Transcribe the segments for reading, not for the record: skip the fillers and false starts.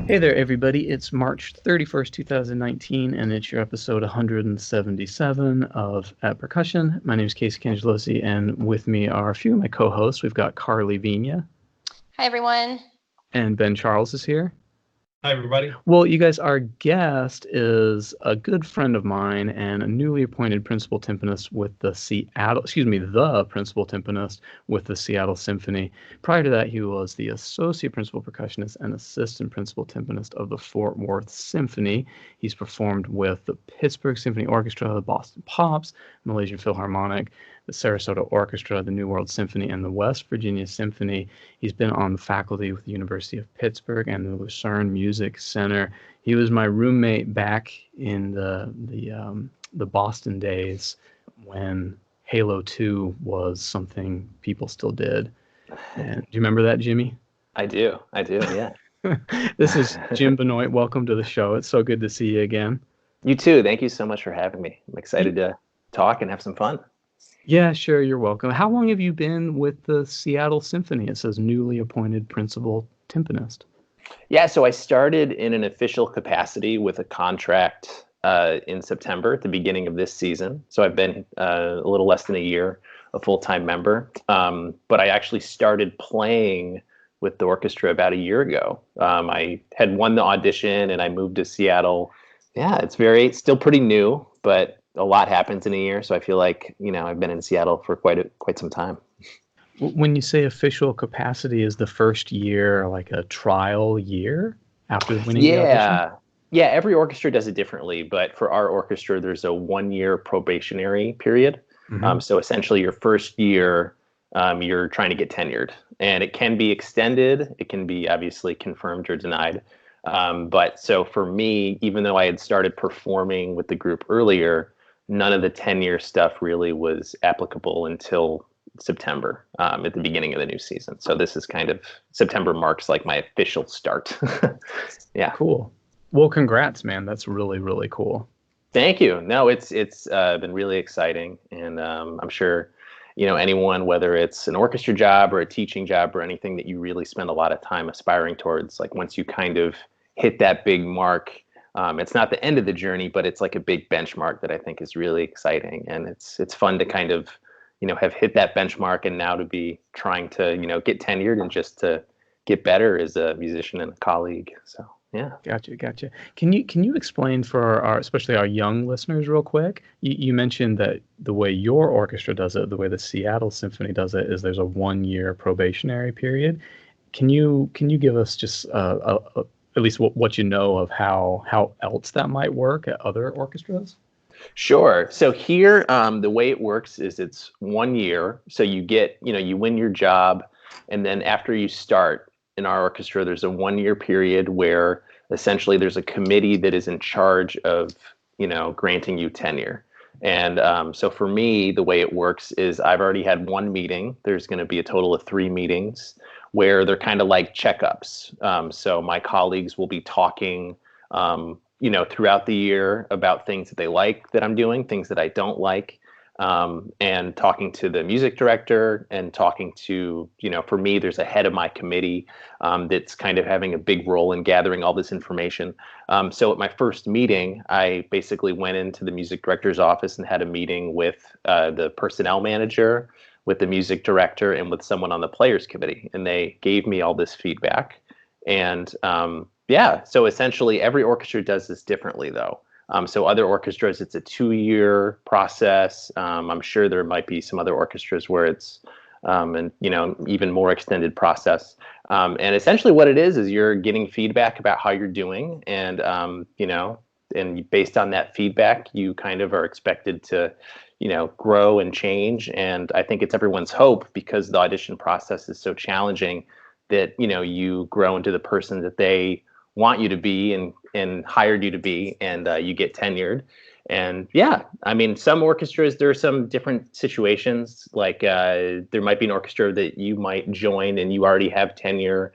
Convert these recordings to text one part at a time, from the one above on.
Hey there, everybody. It's March 31st, 2019, and it's your episode 177 of At Percussion. My name is Casey Cangelosi, and with me are a few of my co-hosts. We've got Carly Vigna, Hi, everyone. and Ben Charles is here. Hi, everybody. Well, you guys, our guest is a good friend of mine and a newly appointed principal timpanist with the principal timpanist with the Seattle Symphony. Prior to that, he was the associate principal percussionist and assistant principal timpanist of the Fort Worth Symphony. He's performed with the Pittsburgh Symphony Orchestra, the Boston Pops, Malaysian Philharmonic, the Sarasota Orchestra, the New World Symphony, and the West Virginia Symphony. He's been on the faculty with the University of Pittsburgh and the Lucerne Music Center. He was my roommate back in the Boston days when Halo 2 was something people still did. And do you remember that, Jimmy? I do, yeah. This is Jim Benoit. Welcome to the show. It's so good to see you again. You too. Thank you so much for having me. I'm excited to talk and have some fun. Yeah, sure. You're welcome. How long have you been with the Seattle Symphony? It says newly appointed principal timpanist. Yeah, so I started in an official capacity with a contract in September at the beginning of this season. So I've been a little less than a year, a full-time member. But I actually started playing with the orchestra about a year ago. I had won the audition and I moved to Seattle. Yeah, it's still pretty new, but a lot happens in a year, so I feel like I've been in Seattle for quite some time. When you say official capacity, is the first year like a trial year after winning the audition? Yeah. Every orchestra does it differently, but for our orchestra, there's a 1-year probationary period. Mm-hmm. So essentially, your first year, you're trying to get tenured, and it can be extended. It can be obviously confirmed or denied. But so for me, even though I had started performing with the group earlier, none of the tenure stuff really was applicable until September, at the beginning of the new season. So this is September marks like my official start. Yeah. Cool. Well, congrats, man. That's really, really cool. Thank you. No, it's been really exciting. And I'm sure, anyone, whether it's an orchestra job or a teaching job or anything that you really spend a lot of time aspiring towards, like once you kind of hit that big mark, it's not the end of the journey, but it's like a big benchmark that I think is really exciting. And it's fun to kind of, have hit that benchmark and now to be trying to, get tenured and just to get better as a musician and a colleague. So, yeah. Gotcha. Can you explain for especially our young listeners real quick? You mentioned that the way your orchestra does it, the way the Seattle Symphony does it, is there's a 1-year probationary period. Can you give us just at least what you know of how else that might work at other orchestras? Sure. So here, the way it works is it's 1 year. So you get, you win your job. And then after you start in our orchestra, there's a 1-year period where essentially there's a committee that is in charge of, granting you tenure. And so for me, the way it works is I've already had 1 meeting. There's going to be a total of 3 meetings where they're kind of like checkups. So my colleagues will be talking, throughout the year about things that they like that I'm doing, things that I don't like, and talking to the music director and talking to, for me, there's a head of my committee that's kind of having a big role in gathering all this information. So at my first meeting, I basically went into the music director's office and had a meeting with the personnel manager, with the music director, and with someone on the players committee. And they gave me all this feedback. And so essentially every orchestra does this differently, though. So other orchestras, it's a 2-year process. I'm sure there might be some other orchestras where it's even more extended process. And essentially what it is you're getting feedback about how you're doing. And, and based on that feedback, you kind of are expected to, grow and change. And I think it's everyone's hope, because the audition process is so challenging, that, you grow into the person that they want you to be and hired you to be, and you get tenured. And some orchestras, there are some different situations, like there might be an orchestra that you might join and you already have tenure,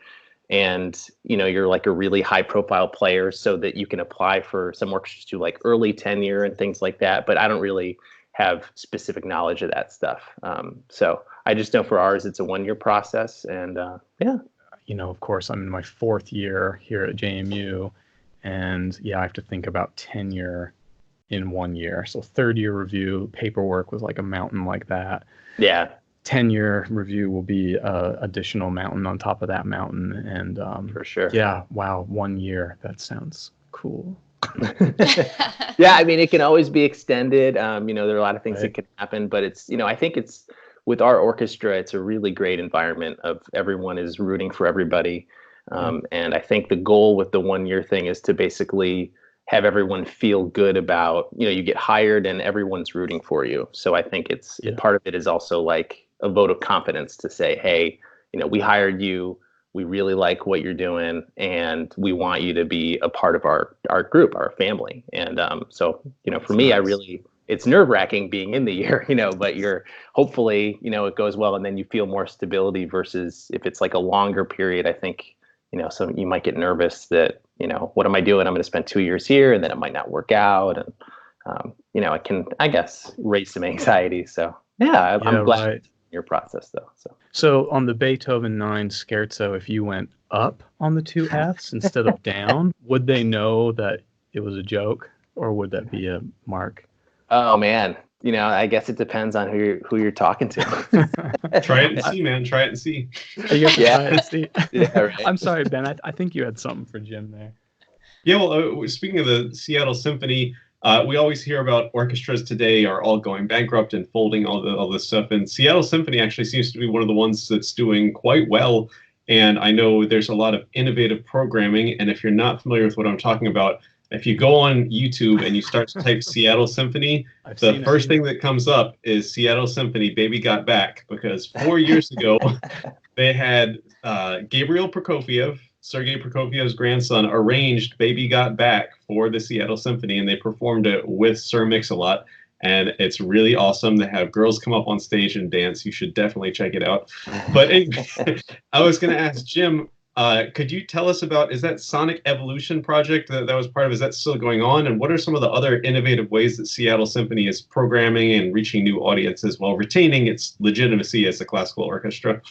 and you're like a really high profile player, so that you can apply for some orchestras to like early tenure and things like that. But I don't really have specific knowledge of that stuff. So I just know for ours, it's a 1-year process, and of course, I'm in my 4th year here at JMU, and I have to think about tenure in 1 year. So 3rd year review paperwork was like a mountain like that. Yeah. Tenure review will be a additional mountain on top of that mountain. And for sure. Yeah, wow, 1 year. That sounds cool. Yeah, I mean, it can always be extended. There are a lot of things that can happen, but it's, I think it's, with our orchestra, it's a really great environment of everyone is rooting for everybody. And I think the goal with the 1 year thing is to basically have everyone feel good about, you get hired and everyone's rooting for you. So I think it's part of it is also like a vote of confidence to say, hey, we hired you. We really like what you're doing, and we want you to be a part of our group, our family. And so, for me, it's nerve-wracking being in the year, but you're hopefully, it goes well, and then you feel more stability versus if it's like a longer period. I think, so you might get nervous that, what am I doing? I'm going to spend 2 years here, and then it might not work out. And, it can, I guess, raise some anxiety. So, I'm glad your process though. So on the Beethoven 9 scherzo, if you went up on the 2 Fs instead of down, would they know that it was a joke, or would that be a mark? Oh man, I guess it depends on who you're talking to. Try it and see, man. Try it and see. You have to try it and see. Yeah, right. I'm sorry, Ben. I think you had something for Jim there. Yeah, well, speaking of the Seattle Symphony, we always hear about orchestras today are all going bankrupt and folding, all this stuff. And Seattle Symphony actually seems to be one of the ones that's doing quite well. And I know there's a lot of innovative programming. And if you're not familiar with what I'm talking about, if you go on YouTube and you start to type Seattle Symphony, the first thing that comes up is Seattle Symphony, Baby Got Back. Because 4 years ago, they had Gabriel Prokofiev, Sergei Prokofiev's grandson, arranged Baby Got Back for the Seattle Symphony, and they performed it with Sir Mix-a-Lot. And it's really awesome. They have girls come up on stage and dance. You should definitely check it out. But anyway, I was going to ask Jim, could you tell us about, is that Sonic Evolution project that was part of, is that still going on? And what are some of the other innovative ways that Seattle Symphony is programming and reaching new audiences while retaining its legitimacy as a classical orchestra?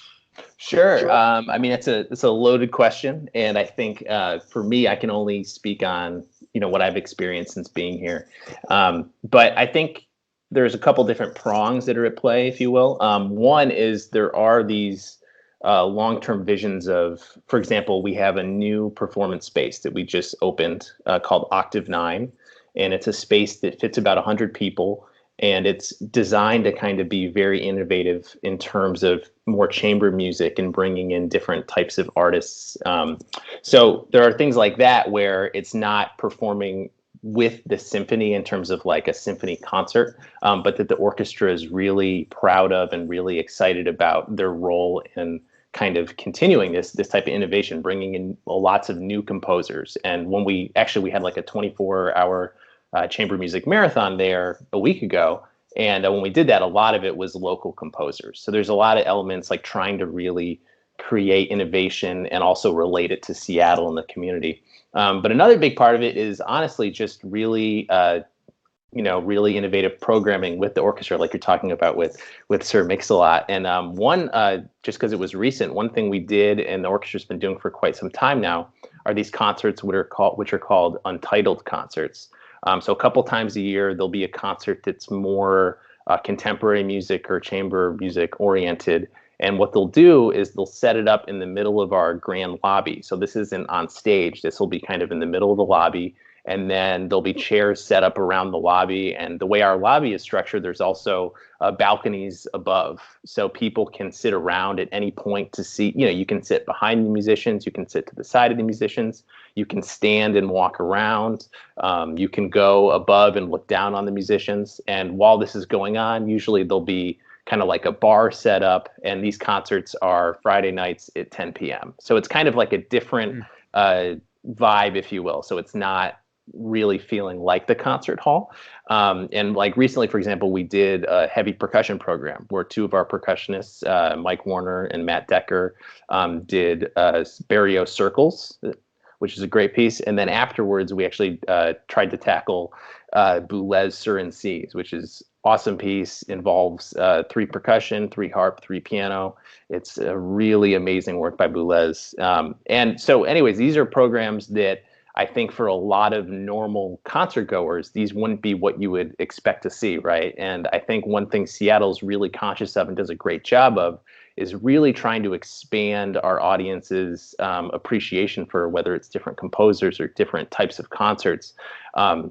Sure. I mean, it's a loaded question, and I think for me, I can only speak on what I've experienced since being here. But I think there's a couple different prongs that are at play, if you will. One is there are these long-term visions of, for example, we have a new performance space that we just opened called Octave 9, and it's a space that fits about 100 people. And it's designed to kind of be very innovative in terms of more chamber music and bringing in different types of artists. So there are things like that where it's not performing with the symphony in terms of like a symphony concert, but that the orchestra is really proud of and really excited about their role in kind of continuing this type of innovation, bringing in lots of new composers. And when we had like a 24-hour chamber music marathon there a week ago. And when we did that, a lot of it was local composers. So there's a lot of elements like trying to really create innovation and also relate it to Seattle and the community. But another big part of it is honestly just really, really innovative programming with the orchestra, like you're talking about with Sir Mix-a-Lot. And just because it was recent, one thing we did and the orchestra's been doing for quite some time now are these concerts which are called untitled concerts. So a couple times a year, there'll be a concert that's more contemporary music or chamber music oriented. And what they'll do is they'll set it up in the middle of our grand lobby. So this isn't on stage. This will be kind of in the middle of the lobby. And then there'll be chairs set up around the lobby. And the way our lobby is structured, there's also balconies above. So people can sit around at any point to see, you can sit behind the musicians, you can sit to the side of the musicians, you can stand and walk around, you can go above and look down on the musicians. And while this is going on, usually there'll be kind of like a bar set up, and these concerts are Friday nights at 10 p.m. So it's kind of like a different vibe, if you will. So it's not really feeling like the concert hall. And like recently, for example, we did a heavy percussion program where two of our percussionists, Mike Warner and Matt Decker, did Barrio Circles, which is a great piece. And then afterwards, we actually tried to tackle Boulez sur un Cs, which is awesome piece. Involves 3 percussion, 3 harp, 3 piano. It's a really amazing work by Boulez. And so anyways, these are programs that I think for a lot of normal concert goers, these wouldn't be what you would expect to see, right? And I think one thing Seattle's really conscious of and does a great job of is really trying to expand our audience's appreciation for whether it's different composers or different types of concerts.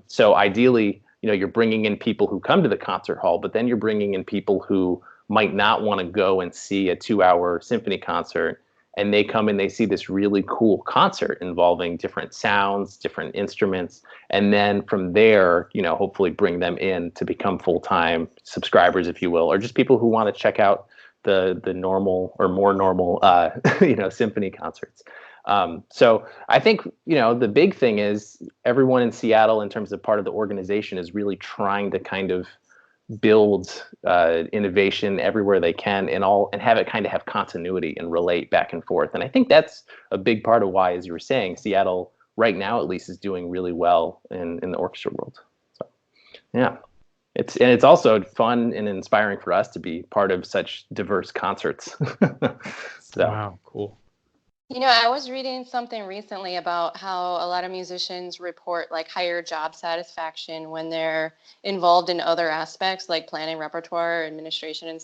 So ideally, you're bringing in people who come to the concert hall, but then you're bringing in people who might not want to go and see a 2-hour symphony concert, and they come and they see this really cool concert involving different sounds, different instruments, and then from there, hopefully bring them in to become full-time subscribers, if you will, or just people who want to check out the normal or more normal symphony concerts. So I think the big thing is everyone in Seattle, in terms of part of the organization, is really trying to kind of build innovation everywhere they can, and have it kind of have continuity and relate back and forth. And I think that's a big part of why, as you were saying, Seattle right now at least is doing really well in the orchestra world. So yeah. It's also fun and inspiring for us to be part of such diverse concerts. So. Wow, cool. I was reading something recently about how a lot of musicians report like higher job satisfaction when they're involved in other aspects like planning, repertoire, administration in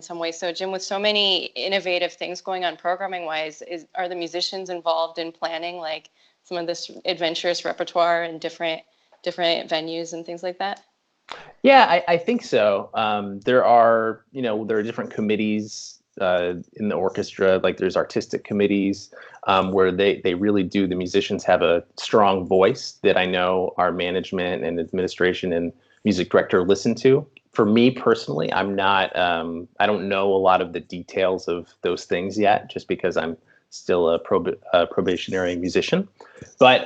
some ways. So Jim, with so many innovative things going on programming wise, are the musicians involved in planning like some of this adventurous repertoire and different venues and things like that? Yeah, I think so. There are different committees in the orchestra. Like there's artistic committees where they really do. The musicians have a strong voice that I know our management and administration and music director listen to. For me personally, I'm not. I don't know a lot of the details of those things yet, just because I'm still a probationary musician. But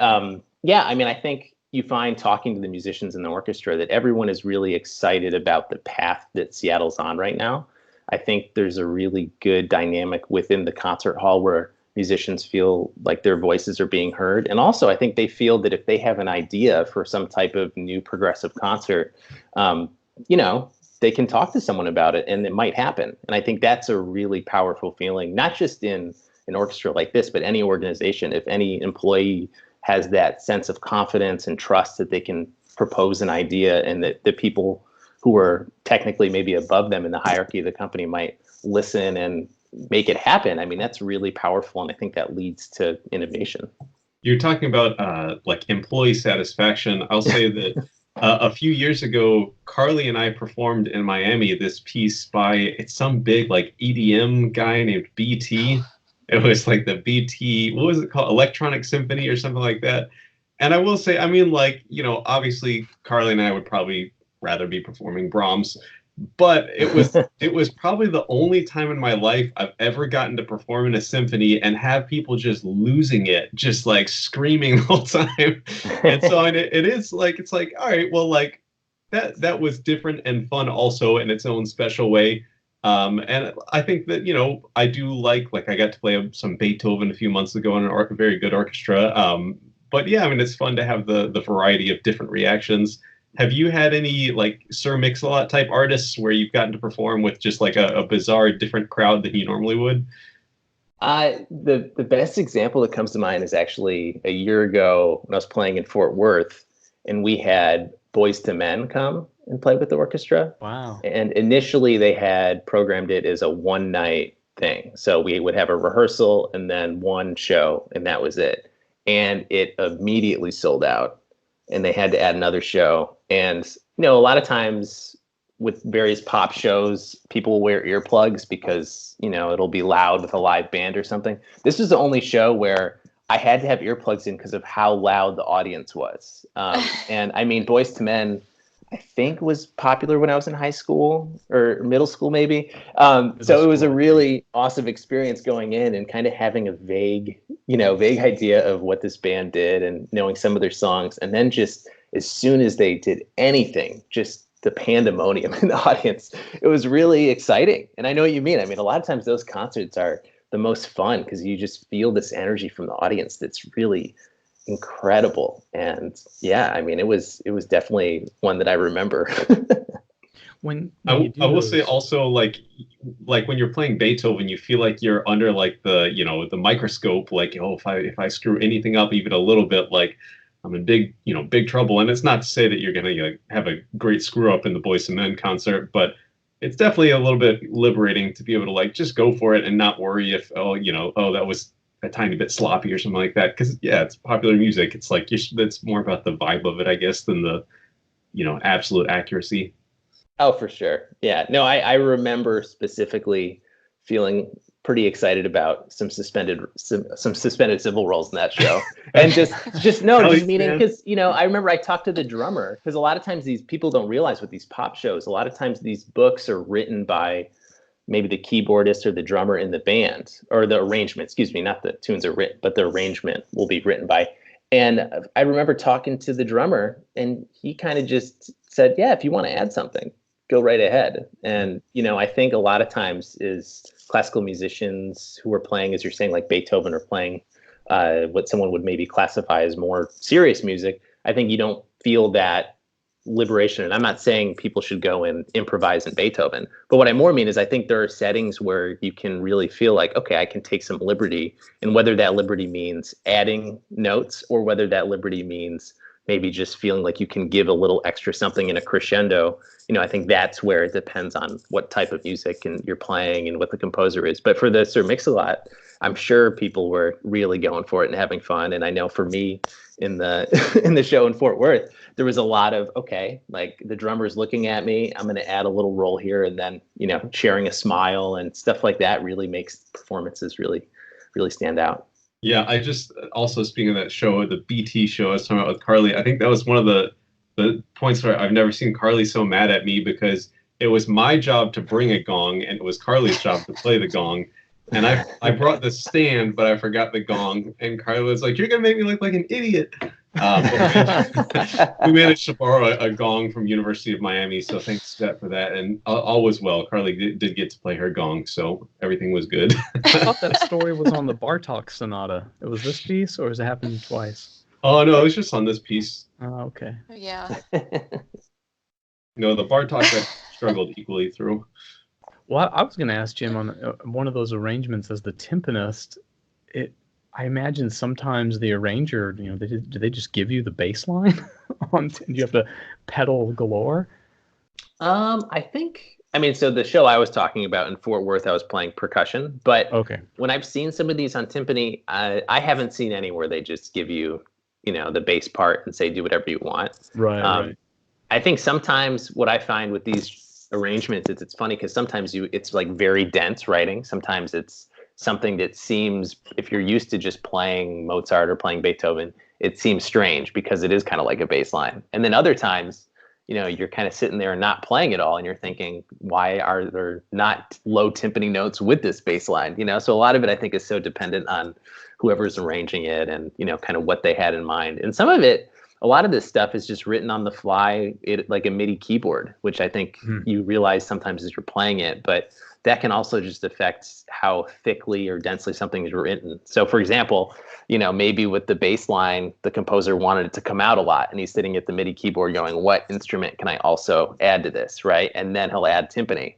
yeah, I mean, I think you find talking to the musicians in the orchestra that everyone is really excited about the path that Seattle's on right now. I think there's a really good dynamic within the concert hall where musicians feel like their voices are being heard. And also, I think they feel that if they have an idea for some type of new progressive concert, they can talk to someone about it and it might happen. And I think that's a really powerful feeling, not just in an orchestra like this, but any organization. If any employee has that sense of confidence and trust that they can propose an idea, and that the people who are technically maybe above them in the hierarchy of the company might listen and make it happen. I mean, that's really powerful. And I think that leads to innovation. You're talking about like employee satisfaction. I'll say that a few years ago, Carly and I performed in Miami this piece by, it's some big like EDM guy named BT. It was like the BT, what was it called? Electronic Symphony or something like that. And I will say, I mean, like, obviously Carly and I would probably rather be performing Brahms, but it was probably the only time in my life I've ever gotten to perform in a symphony and have people just losing it, just like screaming the whole time. And so it is like, it's like, all right, well, like that was different and fun also in its own special way. And I think that, I do like I got to play some Beethoven a few months ago in a very good orchestra. But yeah, I mean, it's fun to have the variety of different reactions. Have you had any like Sir Mix-a-Lot type artists where you've gotten to perform with just like a bizarre different crowd than you normally would? The best example that comes to mind is actually a year ago when I was playing in Fort Worth, and we had Boyz II Men come and play with the orchestra. Wow. And initially they had programmed it as a one night thing. So we would have a rehearsal and then one show, and that was it. And it immediately sold out, and they had to add another show. And, a lot of times with various pop shows, people will wear earplugs because, it'll be loud with a live band or something. This was the only show where I had to have earplugs in because of how loud the audience was. And I mean, Boyz II Men, I think, was popular when I was in high school or middle school, maybe. So it was a really awesome experience going in and kind of having a vague idea of what this band did and knowing some of their songs. And then just as soon as they did anything, just the pandemonium in the audience, it was really exciting. And I know what you mean. I mean, a lot of times those concerts are the most fun because you just feel this energy from the audience that's really incredible. And yeah, I mean, it was definitely one that I remember. when you I do will say those. also like when you're playing Beethoven, you feel like you're under like the microscope. Like, oh, if I screw anything up even a little bit, like I'm in big trouble. And it's not to say that you're gonna have a great screw up in the Boyz II Men concert, but it's definitely a little bit liberating to be able to like just go for it and not worry if that was a tiny bit sloppy or something like that. Because yeah, it's popular music. It's like it's more about the vibe of it, I guess, than the absolute accuracy. Oh, for sure. Yeah. No, I remember specifically feeling pretty excited about some suspended civil roles in that show. And just meaning, because I remember I talked to the drummer, because a lot of times these people don't realize with these pop shows, a lot of times these books are written by maybe the keyboardist or the drummer in the band, or the arrangement, excuse me, not the tunes are written, but the arrangement will be written by. And I remember talking to the drummer, and he kind of just said, yeah, if you want to add something, go right ahead. And, I think a lot of times is classical musicians who are playing, as you're saying, like Beethoven, or playing what someone would maybe classify as more serious music. I think you don't feel that liberation. And I'm not saying people should go and improvise in Beethoven, but what I more mean is I think there are settings where you can really feel like, okay, I can take some liberty, and whether that liberty means adding notes, or whether that liberty means maybe just feeling like you can give a little extra something in a crescendo. I think that's where it depends on what type of music and you're playing and what the composer is. But for the Sir Mix-a-Lot, I'm sure people were really going for it and having fun. And I know for me in the in the show in Fort Worth, there was a lot of, okay, like the drummer's looking at me, I'm going to add a little roll here, and then, sharing a smile and stuff like that really makes performances really, really stand out. Yeah, I just also, speaking of that show, the BT show I was talking about with Carly, I think that was one of the points where I've never seen Carly so mad at me, because it was my job to bring a gong and it was Carly's job to play the gong. And I brought the stand, but I forgot the gong. And Carly was like, "You're gonna make me look like an idiot." We managed to borrow a gong from University of Miami, so thanks for that. And all was well. Carly did get to play her gong, so everything was good. I thought that story was on the Bartok Sonata. It was this piece, or has it happened twice? Oh no, it was just on this piece. Oh, okay. Yeah. No, the Bartok I struggled equally through. Well, I was going to ask Jim on one of those arrangements as the timpanist. I imagine sometimes the arranger, do they just give you the bass line? Do you have to pedal galore? I mean, so the show I was talking about in Fort Worth, I was playing percussion. But okay, when I've seen some of these on timpani, I haven't seen any where they just give you, the bass part and say do whatever you want. Right. I think sometimes what I find with these arrangements is it's funny because sometimes it's like very dense writing. Sometimes it's something that seems, if you're used to just playing Mozart or playing Beethoven, it seems strange because it is kind of like a bass line. And then other times, you're kind of sitting there and not playing at all, and you're thinking, why are there not low timpani notes with this bass line? So a lot of it I think is so dependent on whoever's arranging it and kind of what they had in mind. And some of it, a lot of this stuff is just written on the fly, like a MIDI keyboard, which I think you realize sometimes as you're playing it, but that can also just affect how thickly or densely something is written. So for example, maybe with the bass line, the composer wanted it to come out a lot, and he's sitting at the MIDI keyboard going, what instrument can I also add to this, right? And then he'll add timpani.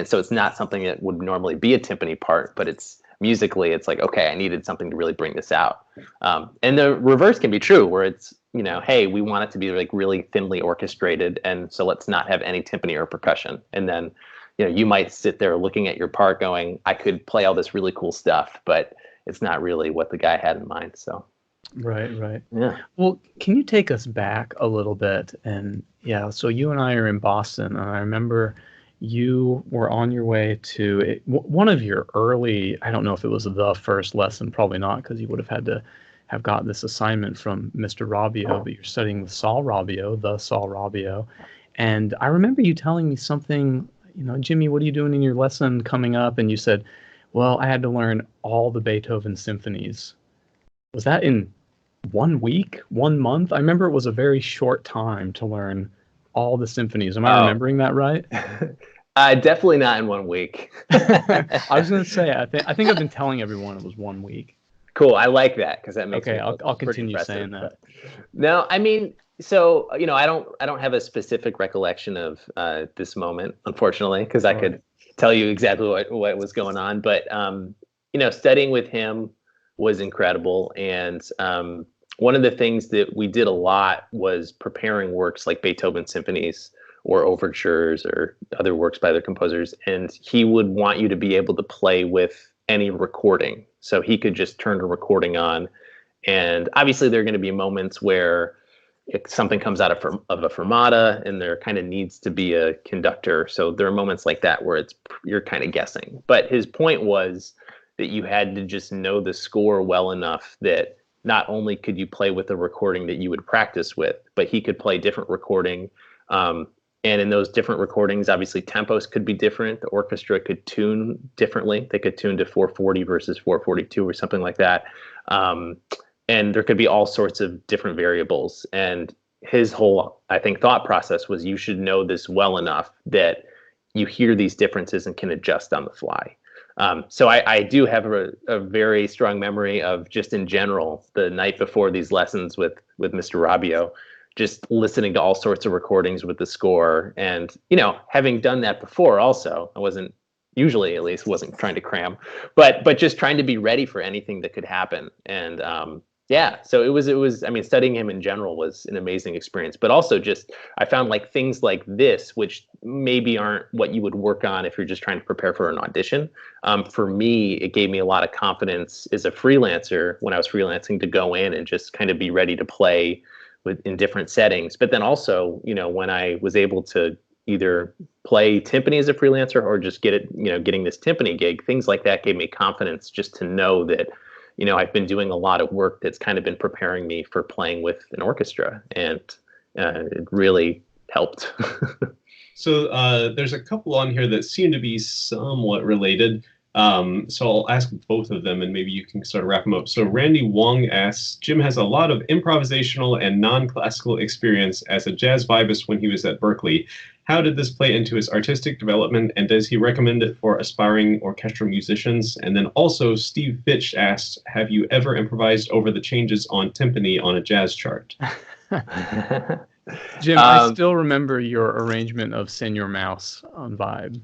So it's not something that would normally be a timpani part, but it's musically, it's like, okay, I needed something to really bring this out. And the reverse can be true, where it's, hey, we want it to be like really thinly orchestrated, and so let's not have any timpani or percussion. And then, you might sit there looking at your part going, I could play all this really cool stuff, but it's not really what the guy had in mind. So. Right. Yeah. Well, can you take us back a little bit? And yeah, so you and I are in Boston, and I remember you were on your way to one of your early, I don't know if it was the first lesson, probably not, because you would have had to have got this assignment from Mr. Rabbio, but you're studying with Sal Rabbio, the Sal Rabbio. And I remember you telling me something, Jimmy, what are you doing in your lesson coming up? And you said, well, I had to learn all the Beethoven symphonies. Was that in 1 week, 1 month? I remember it was a very short time to learn all the symphonies. Am I remembering that right? Definitely not in 1 week. I was going to say, I think I've been telling everyone it was 1 week. Cool. I like that because that makes Okay, me feel I'll pretty continue impressive. saying that. No, I mean, so I don't have a specific recollection of this moment, unfortunately, because I could tell you exactly what was going on. But studying with him was incredible, and one of the things that we did a lot was preparing works like Beethoven symphonies or overtures or other works by other composers, and he would want you to be able to play with any recording. So he could just turn a recording on, and obviously there are going to be moments where something comes out of a fermata and there kind of needs to be a conductor. So there are moments like that where you're kind of guessing. But his point was that you had to just know the score well enough that not only could you play with a recording that you would practice with, but he could play different recording. And in those different recordings, obviously tempos could be different. The orchestra could tune differently. They could tune to 440 versus 442 or something like that. And there could be all sorts of different variables. And his whole, I think, thought process was you should know this well enough that you hear these differences and can adjust on the fly. So I do have a very strong memory of just in general, the night before these lessons with Mr. Rabbio, just listening to all sorts of recordings with the score. And, having done that before also, I wasn't usually at least wasn't trying to cram, but just trying to be ready for anything that could happen. And so it was, I mean, studying him in general was an amazing experience, but also just, I found like things like this, which maybe aren't what you would work on if you're just trying to prepare for an audition. For me, it gave me a lot of confidence as a freelancer when I was freelancing to go in and just kind of be ready to play in different settings. But then also, when I was able to either play timpani as a freelancer or just getting this timpani gig, things like that gave me confidence just to know that, I've been doing a lot of work that's kind of been preparing me for playing with an orchestra, and it really helped. So there's a couple on here that seem to be somewhat related. So I'll ask both of them and maybe you can sort of wrap them up. So Randy Wong asks, Jim has a lot of improvisational and non-classical experience as a jazz vibist when he was at Berklee. How did this play into his artistic development, and does he recommend it for aspiring orchestral musicians? And then also Steve Fitch asks, have you ever improvised over the changes on timpani on a jazz chart? Jim, I still remember your arrangement of Send Your Mouse on Vibe.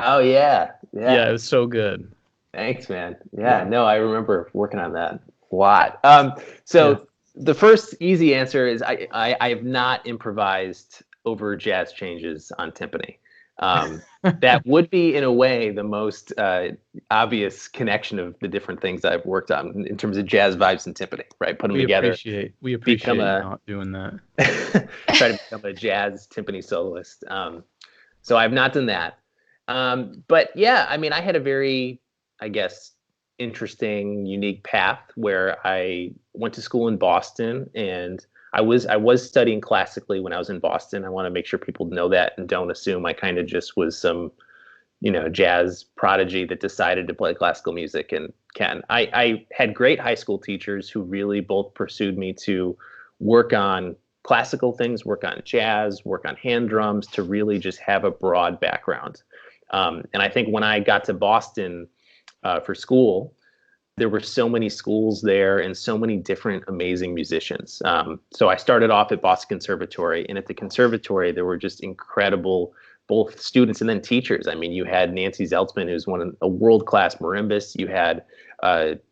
Oh, yeah. Yeah, it was so good. Thanks, man. Yeah, no, I remember working on that a lot. The first easy answer is I have not improvised over jazz changes on timpani. That would be, in a way, the most obvious connection of the different things I've worked on in terms of jazz vibes and timpani, right? Put them together. We appreciate not doing that. Try to become a jazz timpani soloist. So I've not done that. But yeah, I mean, I had a very, I guess, interesting, unique path where I went to school in Boston, and I was studying classically when I was in Boston. I want to make sure people know that and don't assume I kind of just was some, jazz prodigy that decided to play classical music. And I had great high school teachers who really both pursued me to work on classical things, work on jazz, work on hand drums, to really just have a broad background. And I think when I got to Boston for school, there were so many schools there and so many different amazing musicians. So I started off at Boston Conservatory, and at the conservatory, there were just incredible both students and then teachers. I mean, you had Nancy Zeltzman, who's a world-class marimbist. You had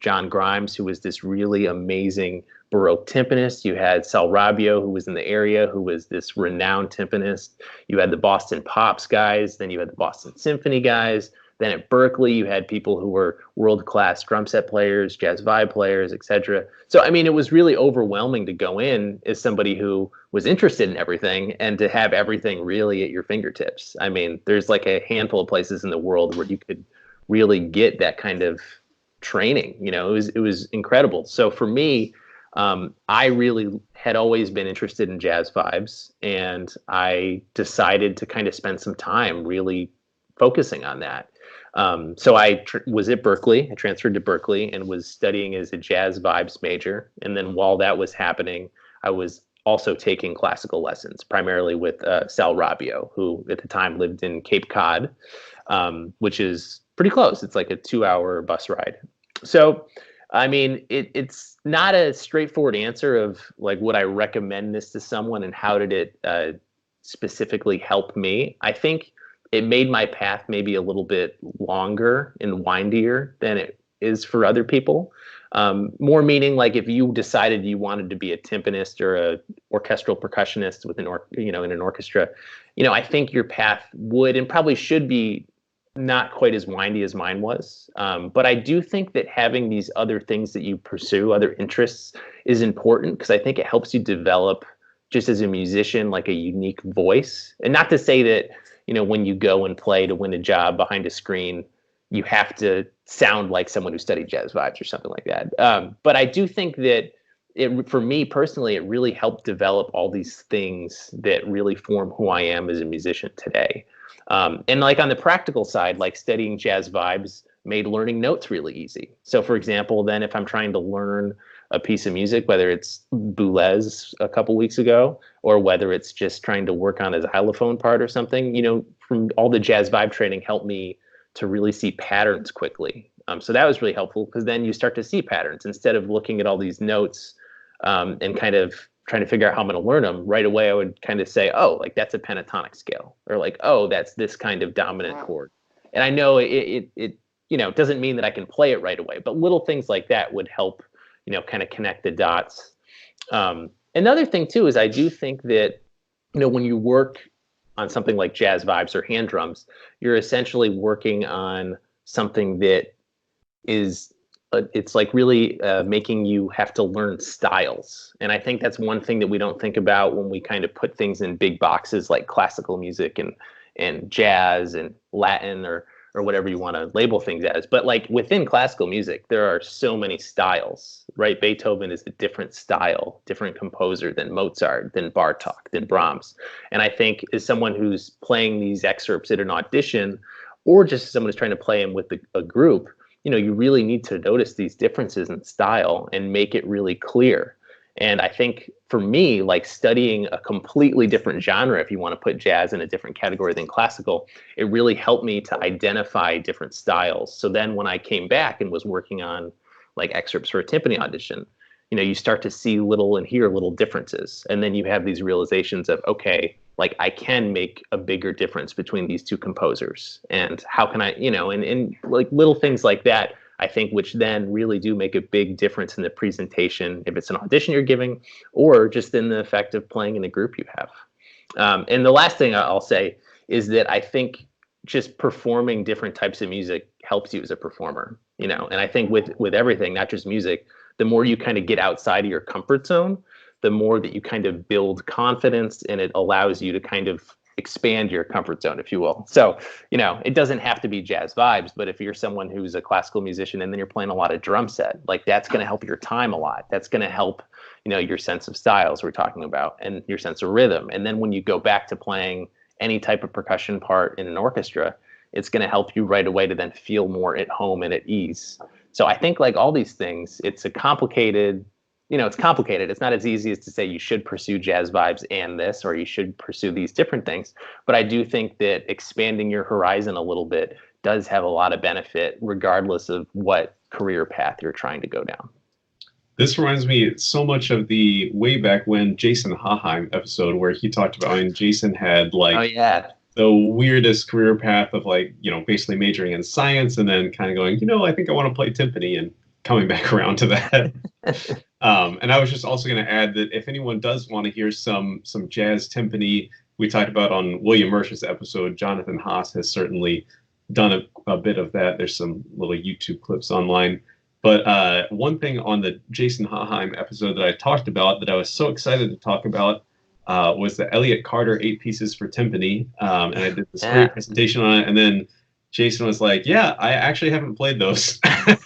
John Grimes, who was this really amazing Baroque timpanist. You had Sal Rabbio, who was in the area, who was this renowned timpanist. You had the Boston Pops guys. Then you had the Boston Symphony guys. Then at Berklee, you had people who were world-class drum set players, jazz vibe players, etc. So, I mean, it was really overwhelming to go in as somebody who was interested in everything and to have everything really at your fingertips. I mean, there's like a handful of places in the world where you could really get that kind of training. It was incredible. So for me, I really had always been interested in jazz vibes, and I decided to kind of spend some time really focusing on that. So I was at Berklee. I transferred to Berklee and was studying as a jazz vibes major. And then while that was happening, I was also taking classical lessons, primarily with Sal Rabbio, who at the time lived in Cape Cod, which is pretty close. It's like a 2-hour bus ride. So I mean, it's not a straightforward answer of like, would I recommend this to someone and how did it specifically help me? I think it made my path maybe a little bit longer and windier than it is for other people. More meaning like if you decided you wanted to be a timpanist or a orchestral percussionist with in an orchestra, I think your path would and probably should be not quite as windy as mine was. But I do think that having these other things that you pursue, other interests, is important because I think it helps you develop just as a musician, like a unique voice. And not to say that, when you go and play to win a job behind a screen, you have to sound like someone who studied jazz vibes or something like that. But I do think that for me personally, it really helped develop all these things that really form who I am as a musician today. And like on the practical side, like studying jazz vibes made learning notes really easy. So for example, then if I'm trying to learn a piece of music, whether it's Boulez a couple weeks ago, or whether it's just trying to work on a xylophone part or something, from all the jazz vibe training helped me to really see patterns quickly. So that was really helpful because then you start to see patterns instead of looking at all these notes and kind of trying to figure out how I'm going to learn them. Right away, I would kind of say, oh, like that's a pentatonic scale, or like, oh, that's this kind of dominant chord. And I know it doesn't mean that I can play it right away, but little things like that would help, kind of connect the dots. Another thing too is I do think that, when you work on something like jazz vibes or hand drums, you're essentially working on something that is it's like really making you have to learn styles. And I think that's one thing that we don't think about when we kind of put things in big boxes like classical music and jazz and Latin or whatever you want to label things as. But like within classical music, there are so many styles, right? Beethoven is a different style, different composer than Mozart, than Bartok, than Brahms. And I think as someone who's playing these excerpts at an audition, or just someone who's trying to play them with a group, you really need to notice these differences in style and make it really clear. And I think for me, like studying a completely different genre, if you want to put jazz in a different category than classical, it really helped me to identify different styles. So then when I came back and was working on like excerpts for a timpani audition, you start to see little and hear little differences. And then you have these realizations of, okay, like I can make a bigger difference between these two composers. And how can I, and like little things like that, I think, which then really do make a big difference in the presentation, if it's an audition you're giving, or just in the effect of playing in the group you have. And the last thing I'll say is that I think just performing different types of music helps you as a performer, and I think with everything, not just music, the more you kind of get outside of your comfort zone, the more that you kind of build confidence, and it allows you to kind of expand your comfort zone, if you will. So, it doesn't have to be jazz vibes, but if you're someone who's a classical musician and then you're playing a lot of drum set, like that's going to help your time a lot. That's going to help, your sense of styles we're talking about and your sense of rhythm. And then when you go back to playing any type of percussion part in an orchestra, it's going to help you right away to then feel more at home and at ease. So I think like all these things, it's complicated. It's not as easy as to say you should pursue jazz vibes and this, or you should pursue these different things. But I do think that expanding your horizon a little bit does have a lot of benefit, regardless of what career path you're trying to go down. This reminds me so much of the way back when Jason Haheim episode where he talked about, Jason had like the weirdest career path of like, basically majoring in science and then kind of going, I think I want to play timpani and coming back around to that. And I was just also going to add that if anyone does want to hear some jazz timpani, we talked about on William Murch's episode, Jonathan Haas has certainly done a bit of that. There's some little YouTube clips online. But one thing on the Jason Haheim episode that I talked about that I was so excited to talk about was the Elliott Carter 8 Pieces for Timpani. And I did this great presentation on it. And then Jason was like, yeah, I actually haven't played those.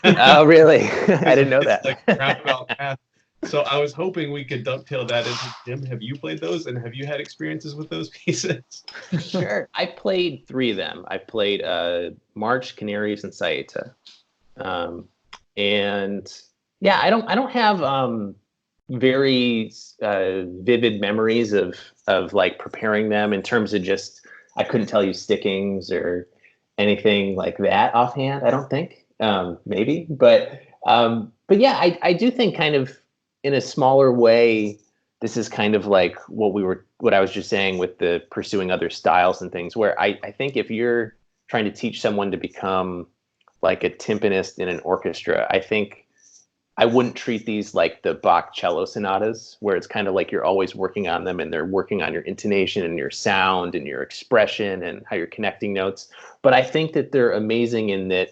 Oh, really? I didn't know that. Like roundabout path. So I was hoping we could dovetail that into, Jim, have you played those? And have you had experiences with those pieces? Sure. I played 3 of them. I played March, Canaries, and Saeta. And yeah, I don't have very vivid memories of like preparing them in terms of just, I couldn't tell you stickings or anything like that offhand, I don't think. Maybe. But But yeah, I do think kind of in a smaller way, this is kind of like what I was just saying with the pursuing other styles and things, where I think if you're trying to teach someone to become like a timpanist in an orchestra, I think I wouldn't treat these like the Bach cello sonatas, where it's kind of like you're always working on them and they're working on your intonation and your sound and your expression and how you're connecting notes. But I think that they're amazing in that,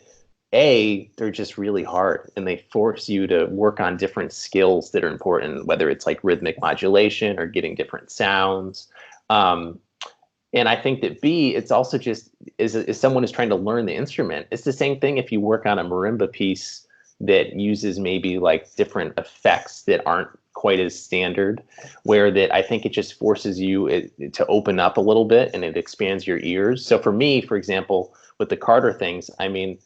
they're just really hard and they force you to work on different skills that are important, whether it's like rhythmic modulation or getting different sounds. And I think that B, it's also just as someone is trying to learn the instrument, it's the same thing if you work on a marimba piece that uses maybe like different effects that aren't quite as standard, where that I think it just forces you to open up a little bit and it expands your ears. So for me, for example, with the Carter things, I mean,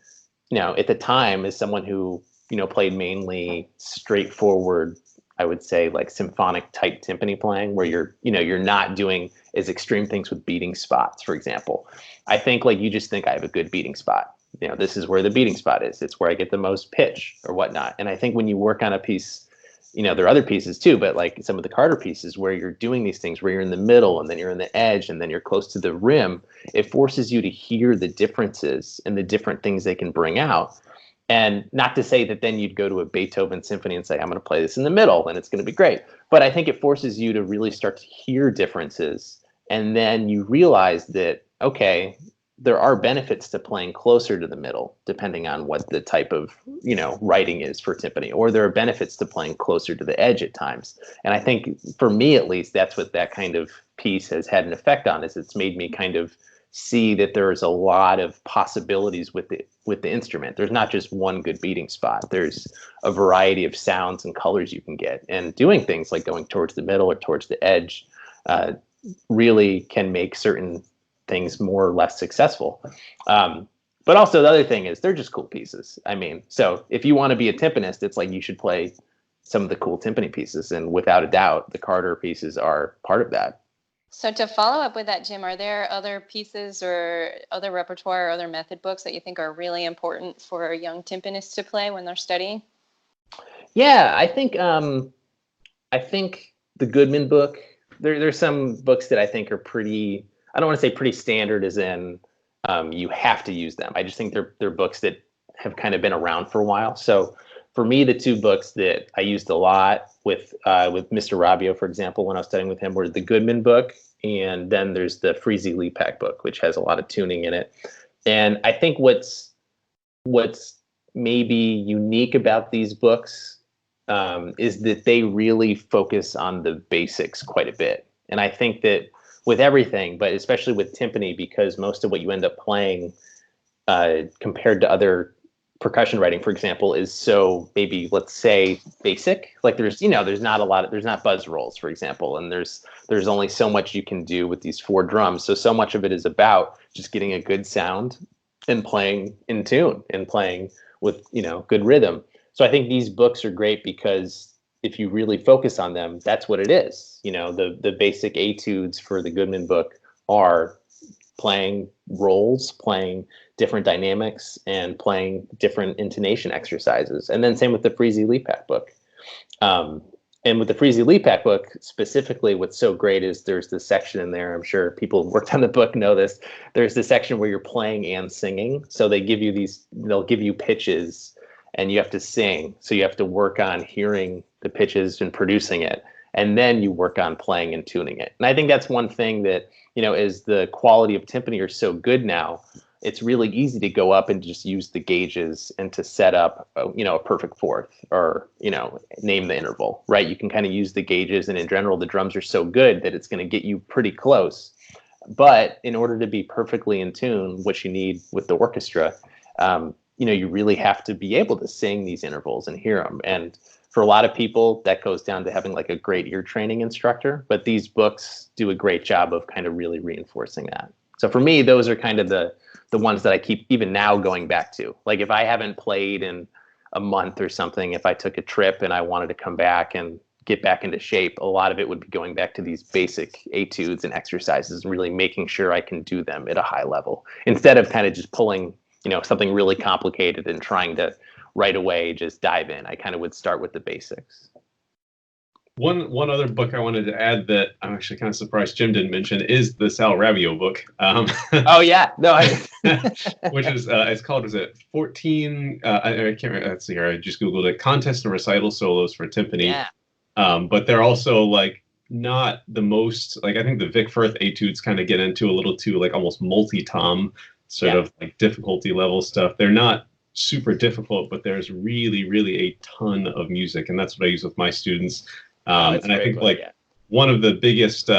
at the time, as someone who, played mainly straightforward, I would say like symphonic type timpani playing, where you're not doing as extreme things with beating spots, for example. I think like you just think I have a good beating spot. This is where the beating spot is. It's where I get the most pitch or whatnot. And I think when you work on a piece, there are other pieces too, but like some of the Carter pieces where you're doing these things where you're in the middle and then you're in the edge and then you're close to the rim, it forces you to hear the differences and the different things they can bring out. And not to say that then you'd go to a Beethoven symphony and say, I'm going to play this in the middle and it's going to be great. But I think it forces you to really start to hear differences. And then you realize that, okay, there are benefits to playing closer to the middle, depending on what the type of, writing is for timpani, or there are benefits to playing closer to the edge at times. And I think for me, at least, that's what that kind of piece has had an effect on, is it's made me kind of see that there is a lot of possibilities with the instrument. There's not just one good beating spot. There's a variety of sounds and colors you can get, and doing things like going towards the middle or towards the edge really can make certain things more or less successful. But also the other thing is they're just cool pieces. I mean, so if you want to be a timpanist, it's like you should play some of the cool timpani pieces. And without a doubt, the Carter pieces are part of that. So to follow up with that, Jim, are there other pieces or other repertoire or other method books that you think are really important for young timpanists to play when they're studying? Yeah, I think the Goodman book, there's some books that I think are pretty, I don't want to say pretty standard as in you have to use them. I just think they're books that have kind of been around for a while. So for me, the two books that I used a lot with Mr. Rabbio, for example, when I was studying with him, were the Goodman book, and then there's the Freese Lepak book, which has a lot of tuning in it. And I think what's maybe unique about these books is that they really focus on the basics quite a bit. And I think that with everything, but especially with timpani, because most of what you end up playing compared to other percussion writing, for example, is so maybe, let's say, basic. Like there's not buzz rolls, for example, and there's only so much you can do with these four drums. So much of it is about just getting a good sound and playing in tune and playing with, good rhythm. So I think these books are great because if you really focus on them, that's what it is. The basic etudes for the Goodman book are playing roles, playing different dynamics, and playing different intonation exercises. And then same with the Freese Lepak book. And with the Freese Lepak book specifically, what's so great is there's this section in there, I'm sure people who worked on the book know this, there's this section where you're playing and singing. So they'll give you pitches and you have to sing. So you have to work on hearing the pitches and producing it. And then you work on playing and tuning it. And I think that's one thing that, as the quality of timpani are so good now, it's really easy to go up and just use the gauges and to set up, a perfect fourth or, name the interval, right? You can kind of use the gauges, and in general, the drums are so good that it's going to get you pretty close. But in order to be perfectly in tune, what you need with the orchestra, you really have to be able to sing these intervals and hear them. And for a lot of people, that goes down to having like a great ear training instructor, but these books do a great job of kind of really reinforcing that. So for me, those are kind of the ones that I keep even now going back to. Like if I haven't played in a month or something, if I took a trip and I wanted to come back and get back into shape, a lot of it would be going back to these basic etudes and exercises and really making sure I can do them at a high level instead of kind of just pulling, something really complicated and trying to right away just dive in. I kind of would start with the basics. One other book I wanted to add that I'm actually kind of surprised Jim didn't mention is the Sal Rabbio book. Oh yeah, no, which is it's called, is it 14? I can't remember. Let's see here. I just googled it. Contest and recital solos for timpani. Yeah. But they're also like not the most, like, I think the Vic Firth etudes kind of get into a little too like almost multi-tom sort of like difficulty level stuff. They're not super difficult, but there's really, really a ton of music, and that's what I use with my students. And I think one of the biggest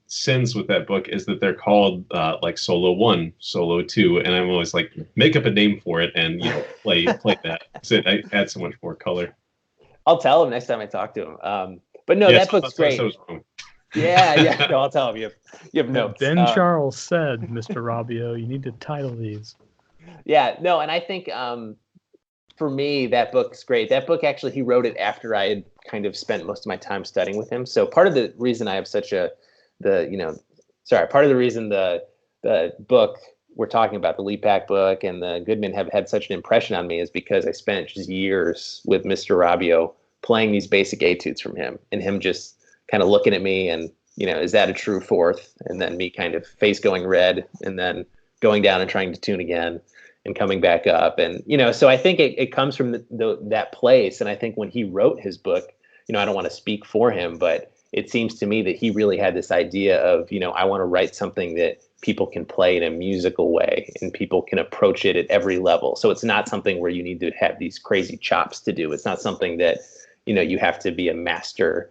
sins with that book is that they're called like solo 1, solo 2, and I'm always like, make up a name for it and play that. So I add so much more color. I'll tell him next time I talk to him. But no, that book's great. Yeah. No, I'll tell him. You have notes. Ben Charles said, Mr. Rabbio, you need to title these. Yeah, no, and I think for me, that book's great. That book, actually, he wrote it after I had kind of spent most of my time studying with him. So part of the reason I have part of the reason the book we're talking about, the Leapak book and the Goodman, have had such an impression on me is because I spent just years with Mr. Rabbio playing these basic etudes from him, and him just kind of looking at me and, is that a true fourth? And then me kind of face going red and then going down and trying to tune again and coming back up. And, so I think it comes from that place. And I think when he wrote his book, I don't want to speak for him, but it seems to me that he really had this idea of, I want to write something that people can play in a musical way and people can approach it at every level. So it's not something where you need to have these crazy chops to do. It's not something that, you have to be a master.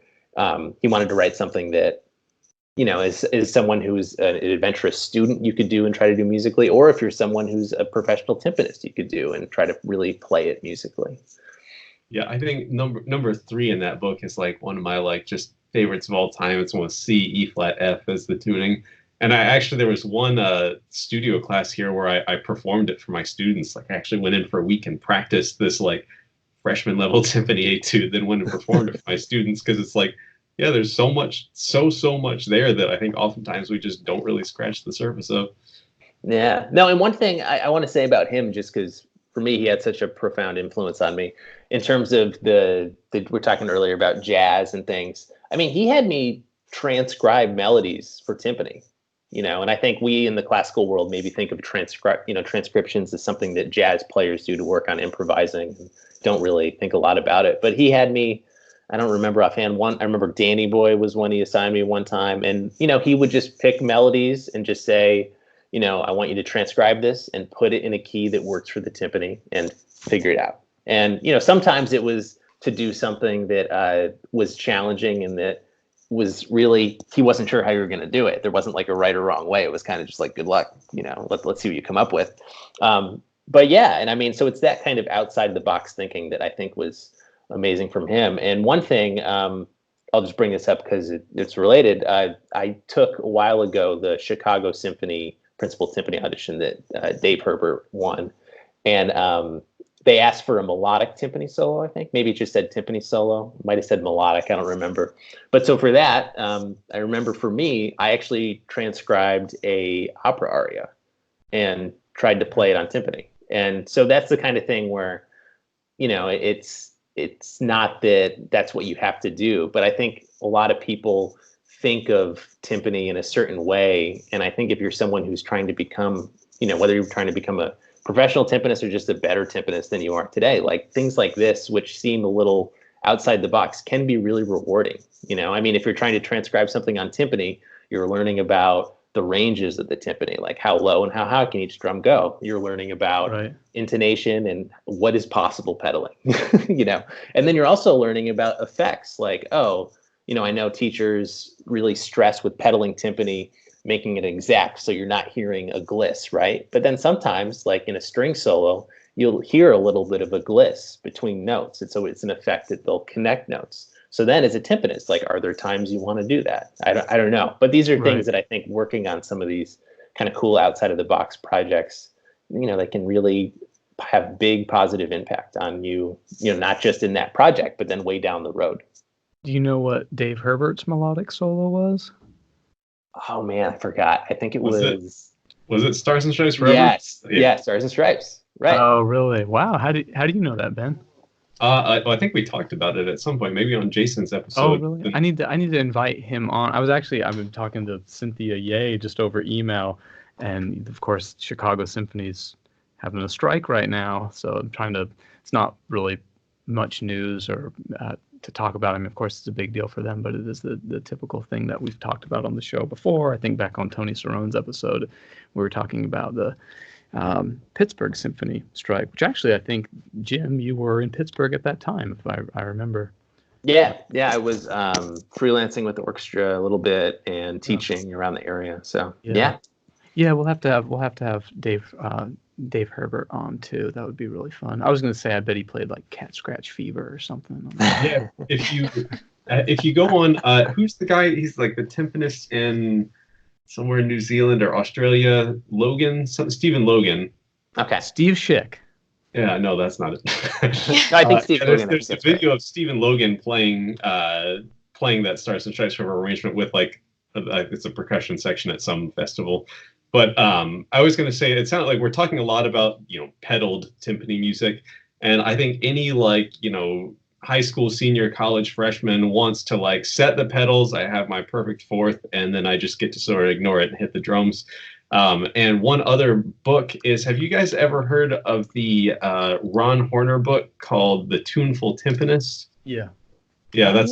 He wanted to write something that, is someone who's an adventurous student, you could do and try to do musically, or if you're someone who's a professional timpanist, you could do and try to really play it musically. Yeah, I think number 3 in that book is like one of my like just favorites of all time. It's one with C, E flat, F as the tuning. And there was one studio class here where I performed it for my students. Like I actually went in for a week and practiced this like freshman level timpani etude, then went and performed it for my students, because it's like, yeah, there's so much there that I think oftentimes we just don't really scratch the surface of. Yeah. No, and one thing I want to say about him, just because for me, he had such a profound influence on me in terms of the we're talking earlier about jazz and things. I mean, he had me transcribe melodies for timpani, and I think we in the classical world maybe think of transcriptions as something that jazz players do to work on improvising and don't really think a lot about it. But he had me, I don't remember offhand, I remember Danny Boy was one he assigned me one time, and, he would just pick melodies and just say, I want you to transcribe this and put it in a key that works for the timpani and figure it out. And, sometimes it was to do something that was challenging and that was really, he wasn't sure how you were going to do it. There wasn't like a right or wrong way. It was kind of just like, good luck, let's see what you come up with. But yeah, and I mean, so it's that kind of outside the box thinking that I think was amazing from him. And one thing, I'll just bring this up because it's related. I took a while ago the Chicago Symphony principal timpani audition that Dave Herbert won, and they asked for a melodic timpani solo. I think maybe it just said timpani solo. Might have said melodic. I don't remember. But so for that, I remember for me, I actually transcribed a opera aria and tried to play it on timpani. And so that's the kind of thing where, it's not that that's what you have to do, but I think a lot of people think of timpani in a certain way. And I think if you're someone who's trying to become, whether you're trying to become a professional timpanist or just a better timpanist than you are today, like things like this, which seem a little outside the box, can be really rewarding. I mean, if you're trying to transcribe something on timpani, you're learning about the ranges of the timpani, like how low and how high can each drum go. You're learning about intonation and what is possible pedaling, and then you're also learning about effects like, I know teachers really stress with pedaling timpani, making it exact so you're not hearing a gliss, right? But then sometimes, like in a string solo, you'll hear a little bit of a gliss between notes. And so it's an effect that they'll connect notes. So then as a timpanist, like, are there times you want to do that? I don't know. But these are things that I think working on some of these kind of cool outside of the box projects, they can really have big positive impact on you, not just in that project, but then way down the road. Do you know what Dave Herbert's melodic solo was? Oh man, I forgot. I think it was it Stars and Stripes Forever? Yes. Yeah, Stars and Stripes. Right. Oh, really? Wow. How do you know that, Ben? I think we talked about it at some point, maybe on Jason's Oh, episode. really? I need to invite him on. I've been talking to Cynthia Ye just over email, and of course Chicago Symphony's having a strike right now, so I'm trying to. It's not really much news or to talk about. I mean, of course, it's a big deal for them, but it is the typical thing that we've talked about on the show before. I think back on Tony Cerrone's episode, we were talking about the Pittsburgh Symphony strike, which actually I think, Jim, you were in Pittsburgh at that time, if I remember. Yeah, I was freelancing with the orchestra a little bit and teaching around the area. So yeah. We'll have to have Dave Herbert on too. That would be really fun. I was going to say I bet he played like Cat Scratch Fever or something. Yeah, if you go on, who's the guy? He's like the timpanist in somewhere in New Zealand or Australia. Stephen Logan. Okay. Steve Schick. Yeah, no, that's not it. No, I think Steve Logan. There's a video of Stephen Logan playing that Stars and Stripes Forever arrangement with like it's a percussion section at some festival. But I was going to say, it sounded like we're talking a lot about, pedaled timpani music. And I think any high school, senior, college freshman wants to like set the pedals. I have my perfect fourth, and then I just get to sort of ignore it and hit the drums. And one other book is, have you guys ever heard of the Ron Horner book called The Tuneful Timpanist? Yeah. Yeah,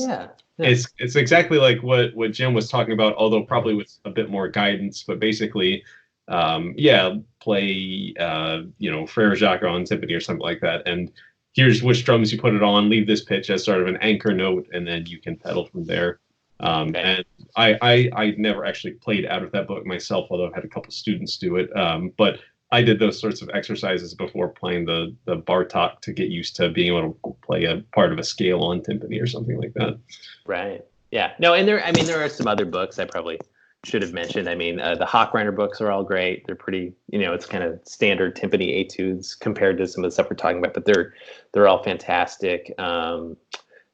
it's exactly like what Jim was talking about, although probably with a bit more guidance. But basically, play Frere Jacques on timpani or something like that, and here's which drums you put it on. Leave this pitch as sort of an anchor note, and then you can pedal from there. And I never actually played out of that book myself, although I've had a couple students do it. But I did those sorts of exercises before playing the Bartok to get used to being able to play a part of a scale on timpani or something like that. Right. Yeah. No, and there are some other books I probably should have mentioned. I mean, the Hochreiner books are all great. They're pretty, it's kind of standard timpani etudes compared to some of the stuff we're talking about, but they're all fantastic. Trying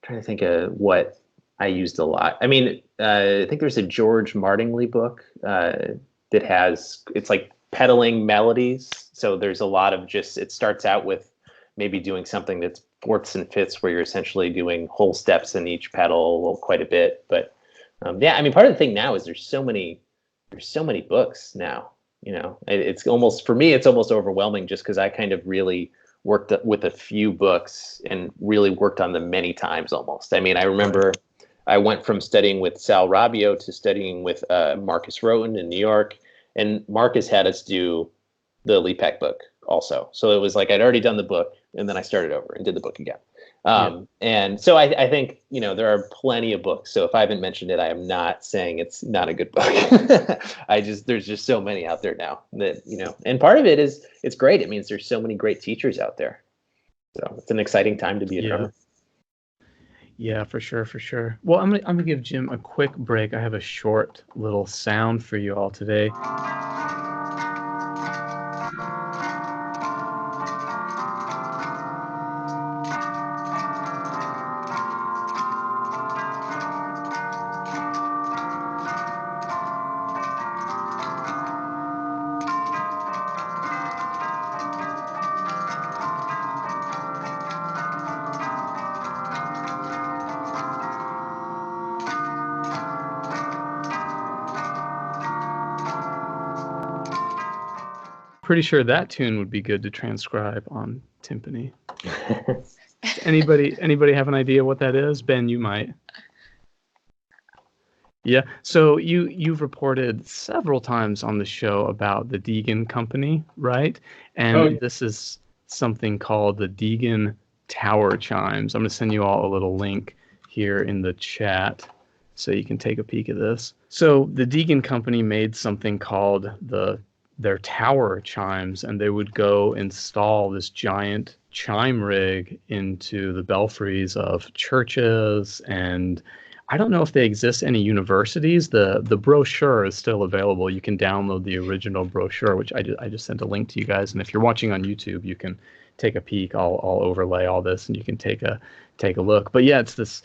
to think of what I used a lot. I mean, I think there's a George Martingley book it's like pedaling melodies. So there's a lot of it starts out with maybe doing something that's fourths and fifths where you're essentially doing whole steps in each pedal quite a bit. But I mean, part of the thing now is there's so many books now, it's almost, for me, it's almost overwhelming just because I kind of really worked with a few books and really worked on them many times almost. I mean, I remember I went from studying with Sal Rabbio to studying with Marcus Roten in New York. And Marcus had us do the Lepak book also. So it was like I'd already done the book, and then I started over and did the book again. And so I think, there are plenty of books. So if I haven't mentioned it, I am not saying it's not a good book. There's just so many out there now that, and part of it is it's great. It means there's so many great teachers out there. So it's an exciting time to be a drummer. Yeah, for sure. Well, I'm gonna give Jim a quick break. I have a short little sound for you all today. Pretty sure that tune would be good to transcribe on timpani. Anybody have an idea what that is? Ben, you might. Yeah. So you've reported several times on the show about the Deagan company, right? And This is something called the Deagan Tower Chimes. I'm going to send you all a little link here in the chat so you can take a peek at this. So the Deagan company made something called their tower chimes, and they would go install this giant chime rig into the belfries of churches, and I don't know if they exist any universities. The brochure is still available. You can download the original brochure, which I just sent a link to you guys, and if you're watching on YouTube, you can take a peek. I'll overlay all this, and you can take a look. But yeah, it's this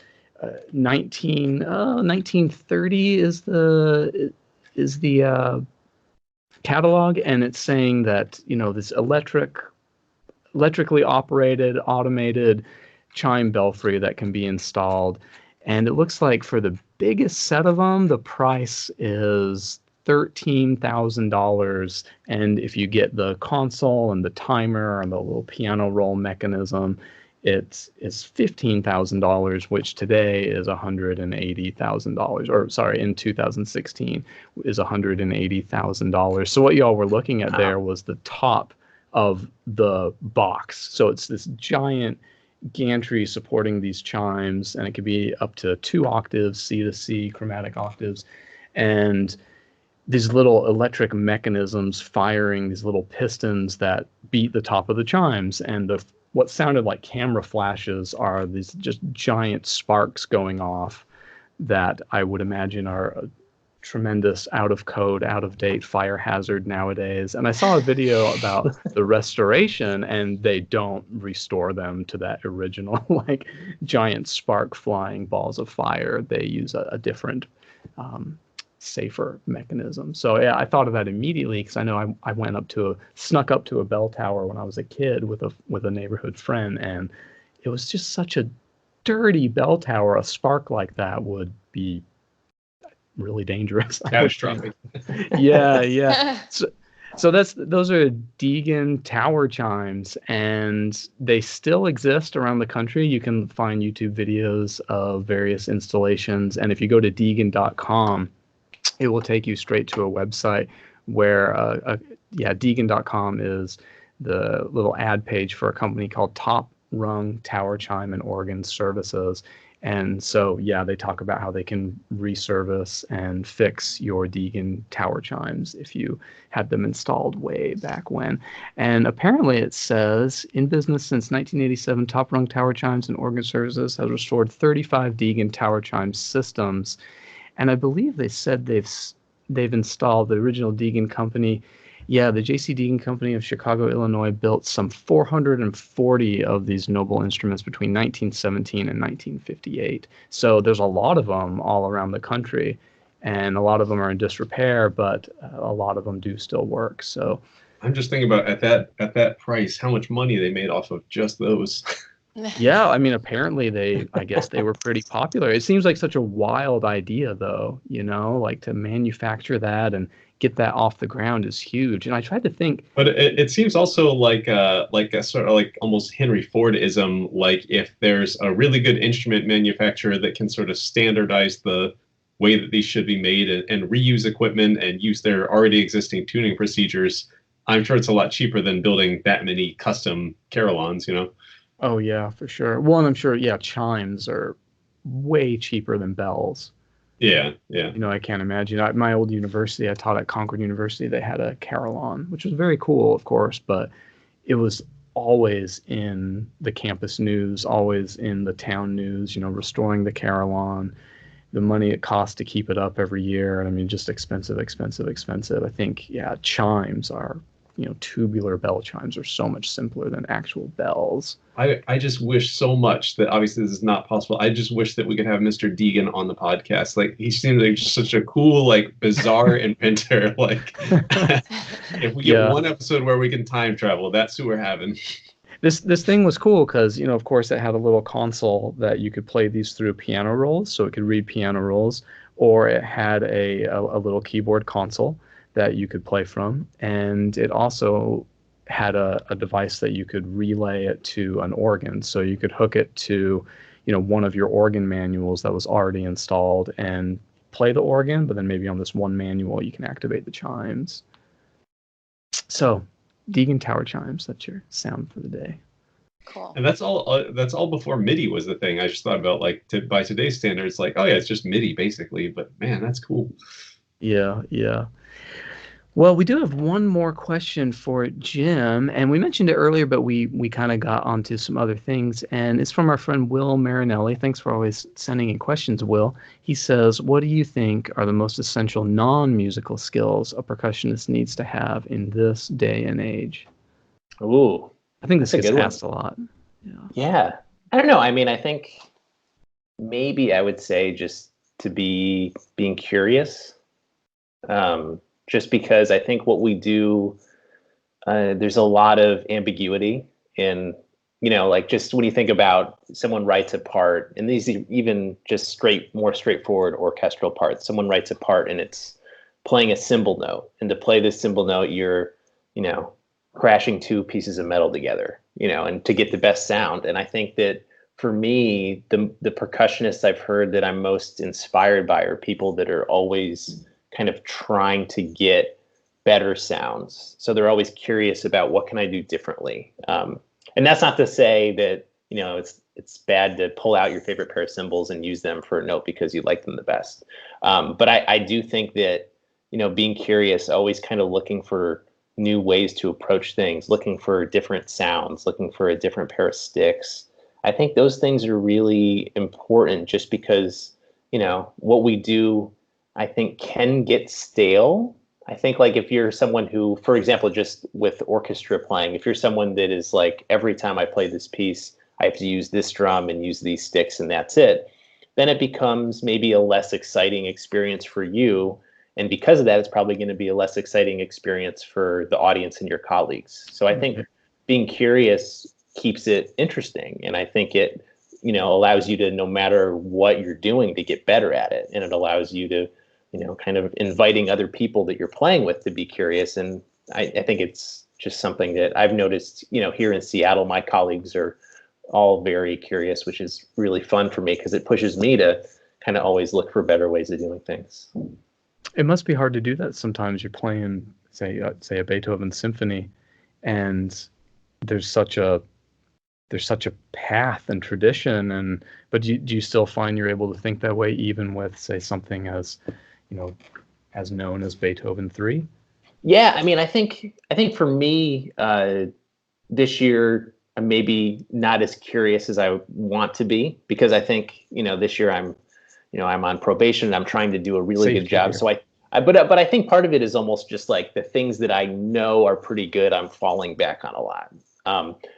1930 is the catalog, and it's saying that this electric electrically operated, automated chime belfry that can be installed. And it looks like for the biggest set of them, the price is $13,000. And if you get the console and the timer and the little piano roll mechanism, it's $15,000, which today is $180,000, or sorry, in 2016 is $180,000. So what y'all were looking at there was the top of the box. So it's this giant gantry supporting these chimes, and it could be up to 2 octaves, C to C, chromatic octaves, and these little electric mechanisms firing these little pistons that beat the top of the chimes, and what sounded like camera flashes are these just giant sparks going off that I would imagine are a tremendous out of code, out of date fire hazard nowadays. And I saw a video about the restoration, and they don't restore them to that original like giant spark flying balls of fire. They use a different safer mechanism. So yeah, I thought of that immediately because I know I snuck up to a bell tower when I was a kid with a neighborhood friend, and it was just such a dirty bell tower. A spark like that would be really dangerous. Catastrophic. Yeah. So those are Deagan tower chimes, and they still exist around the country. You can find YouTube videos of various installations, and if you go to Deagan.com, it will take you straight to a website where, Deagan.com is the little ad page for a company called Top Rung Tower Chime and Organ Services. And so, yeah, they talk about how they can reservice and fix your Deagan tower chimes if you had them installed way back when. And apparently it says, in business since 1987, Top Rung Tower Chimes and Organ Services has restored 35 Deagan tower chime systems. And I believe they said they've installed the original Deagan company. Yeah, the J.C. Deagan Company of Chicago, Illinois, built some 440 of these noble instruments between 1917 and 1958. So there's a lot of them all around the country, and a lot of them are in disrepair, but a lot of them do still work. So I'm just thinking about at that price, how much money they made off of just those. yeah, I mean, apparently I guess they were pretty popular. It seems like such a wild idea, though, like to manufacture that and get that off the ground is huge. And I tried to think. But it seems also like a sort of like almost Henry Fordism, like if there's a really good instrument manufacturer that can sort of standardize the way that these should be made and reuse equipment and use their already existing tuning procedures, I'm sure it's a lot cheaper than building that many custom carillons, Oh, yeah, for sure. Well, and I'm sure, chimes are way cheaper than bells. Yeah. I can't imagine. My old university, I taught at Concord University, they had a carillon, which was very cool, of course, but it was always in the campus news, always in the town news, restoring the carillon, the money it costs to keep it up every year. I mean, just expensive. I think, chimes are, tubular bell chimes are so much simpler than actual bells. I just wish so much that obviously this is not possible. I just wish that we could have Mr. Deagan on the podcast. Like he seems like such a cool, like bizarre inventor. Like if we get one episode where we can time travel, that's who we're having. This thing was cool because, of course, it had a little console that you could play these through piano rolls, so it could read piano rolls, or it had a little keyboard console that you could play from, and it also had a device that you could relay it to an organ, so you could hook it to one of your organ manuals that was already installed and play the organ, but then maybe on this one manual you can activate the chimes. So Deagan tower chimes, that's your sound for the day. Cool. And that's all before MIDI was the thing. I just thought about by today's standards, like, oh yeah, it's just MIDI basically, but man, that's cool. Yeah. Well, we do have one more question for Jim, and we mentioned it earlier, but we kind of got onto some other things, and it's from our friend Will Marinelli. Thanks for always sending in questions, Will. He says, what do you think are the most essential non-musical skills a percussionist needs to have in this day and age? Ooh, I think this gets asked a lot. Yeah. I don't know. I mean, I think maybe I would say just to being curious. Just because I think what we do, there's a lot of ambiguity in, like just when you think about someone writes a part, and these even just more straightforward orchestral parts, someone writes a part and it's playing a cymbal note, and to play this cymbal note, you're, crashing two pieces of metal together, and to get the best sound. And I think that for me, the percussionists I've heard that I'm most inspired by are people that are always kind of trying to get better sounds. So they're always curious about what can I do differently. And that's not to say that, it's bad to pull out your favorite pair of cymbals and use them for a note because you like them the best. But I do think that, being curious, always kind of looking for new ways to approach things, looking for different sounds, looking for a different pair of sticks. I think those things are really important just because, what we do, I think, can get stale. I think like if you're someone who, for example, just with orchestra playing, if you're someone that is like, every time I play this piece, I have to use this drum and use these sticks and that's it, then it becomes maybe a less exciting experience for you. And because of that, it's probably going to be a less exciting experience for the audience and your colleagues. So I think being curious keeps it interesting. And I think it, allows you to, no matter what you're doing, to get better at it. And it allows you to, kind of inviting other people that you're playing with to be curious. And I think it's just something that I've noticed, here in Seattle, my colleagues are all very curious, which is really fun for me because it pushes me to kind of always look for better ways of doing things. It must be hard to do that sometimes. You're playing, say a Beethoven symphony, and there's such a path and tradition, but do you still find you're able to think that way even with, say, something as as known as Beethoven 3? Yeah, I mean, I think for me, this year I'm maybe not as curious as I want to be, because I think this year I'm on probation and I'm trying to do a really good job. So but I think part of it is almost just like the things that I know are pretty good, I'm falling back on a lot.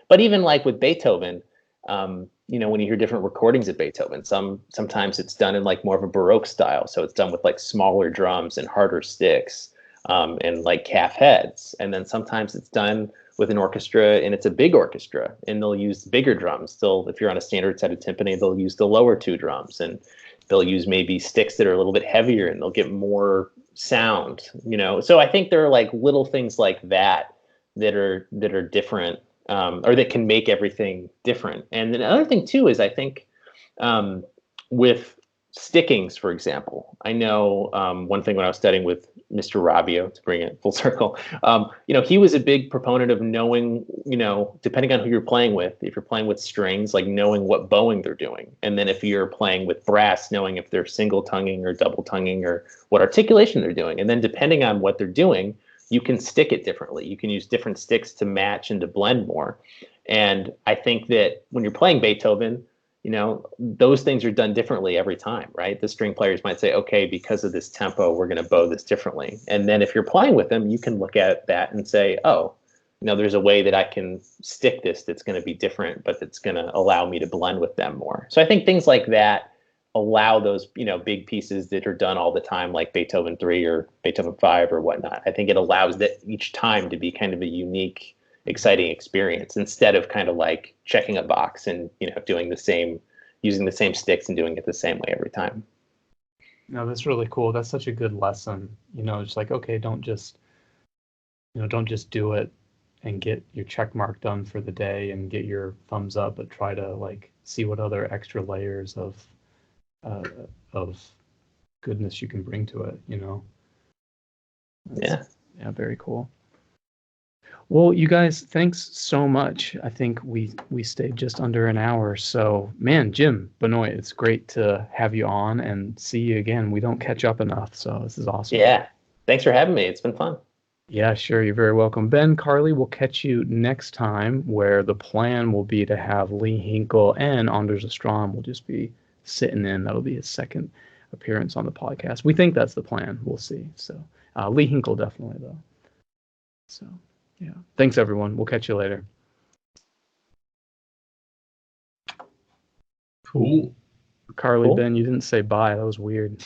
But even like with Beethoven, when you hear different recordings of Beethoven, sometimes it's done in like more of a Baroque style. So it's done with like smaller drums and harder sticks, and like calf heads. And then sometimes it's done with an orchestra and it's a big orchestra and they'll use bigger drums. If you're on a standard set of timpani, they'll use the lower two drums, and they'll use maybe sticks that are a little bit heavier and they'll get more sound, So I think there are like little things like that are different, or that can make everything different. And then another thing too is I think with stickings, for example, I know one thing when I was studying with Mr. Rabbio, to bring it full circle, he was a big proponent of knowing, depending on who you're playing with, if you're playing with strings, like knowing what bowing they're doing. And then if you're playing with brass, knowing if they're single tonguing or double tonguing or what articulation they're doing. And then depending on what they're doing, you can stick it differently. You can use different sticks to match and to blend more. And I think that when you're playing Beethoven, those things are done differently every time, right? The string players might say, okay, because of this tempo, we're going to bow this differently. And then if you're playing with them, you can look at that and say, oh, there's a way that I can stick this that's going to be different, but that's going to allow me to blend with them more. So I think things like that allow those, big pieces that are done all the time, like Beethoven 3 or Beethoven 5 or whatnot. I think it allows that each time to be kind of a unique, exciting experience, instead of kind of like checking a box and doing using the same sticks and doing it the same way every time. No, that's really cool. That's such a good lesson. Just like, okay, don't just do it and get your check mark done for the day and get your thumbs up, but try to like see what other extra layers of goodness you can bring to it. Yeah, very cool. Well, you guys, thanks so much. I think we stayed just under an hour. So, man, Jim Benoit, it's great to have you on and see you again. We don't catch up enough, so this is awesome. Yeah, thanks for having me. It's been fun. Yeah, sure. You're very welcome. Ben, Carly, we'll catch you next time, where the plan will be to have Lee Hinkle and Anders Ostrom will just be sitting in. That'll be his second appearance on the podcast. We think that's the plan. We'll see. So, Lee Hinkle definitely, though. So. Yeah. Thanks, everyone. We'll catch you later. Cool. Carly, cool. Ben, you didn't say bye. That was weird.